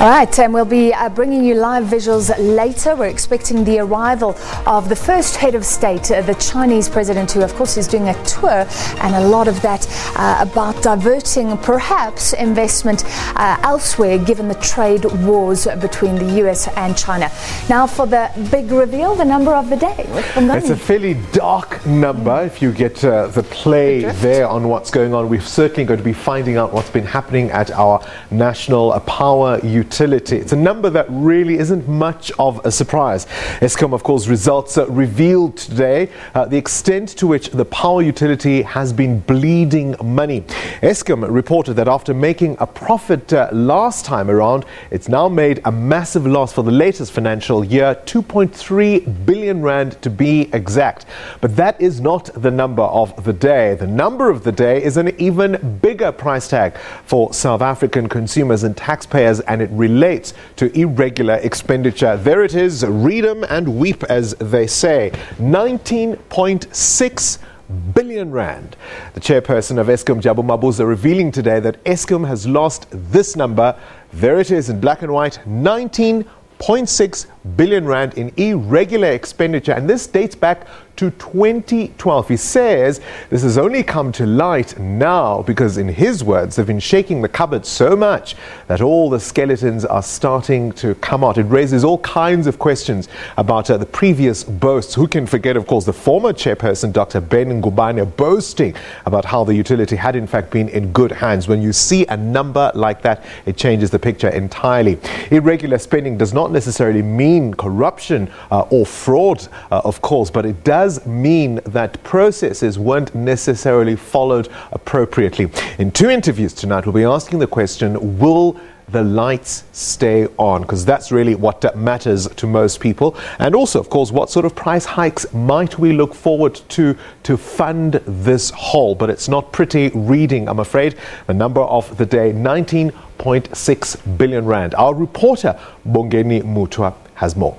All right, and we'll be bringing you live visuals later. We're expecting the arrival of the first head of state, the Chinese president, who of course is doing a tour, and a lot of that about diverting perhaps investment elsewhere given the trade wars between the US and China. Now for the big reveal, the number of the day. It's a fairly dark number if you get the play there on what's going on. We're certainly going to be finding out what's been happening at our national power utility. It's a number that really isn't much of a surprise. Eskom, of course, results revealed today the extent to which the power utility has been bleeding money. Eskom reported that after making a profit last time around, it's now made a massive loss for the latest financial year, 2.3 billion rand to be exact. But that is not the number of the day. The number of the day is an even bigger price tag for South African consumers and taxpayers, and it relates to irregular expenditure. There it is, read 'em and weep, as they say. 19.6 billion rand. The chairperson of Eskom, Jabu Mabuza, revealing today that Eskom has lost this number. There it is in black and white, 19.6 billion rand in irregular expenditure, and this dates back to 2012. He says this has only come to light now because, in his words, they've been shaking the cupboard so much that all the skeletons are starting to come out. It raises all kinds of questions about the previous boasts. Who can forget, of course, the former chairperson, Dr. Ben Ngubane, boasting about how the utility had in fact been in good hands. When you see a number like that, it changes the picture entirely. Irregular spending does not necessarily mean corruption or fraud, of course, but it does mean that processes weren't necessarily followed appropriately. In two interviews tonight, we'll be asking the question, will the lights stay on? Because that's really what matters to most people. And also, of course, what sort of price hikes might we look forward to fund this hole? But it's not pretty reading, I'm afraid. The number of the day, 19.6 billion rand. Our reporter, Bongeni Mutwa, has more.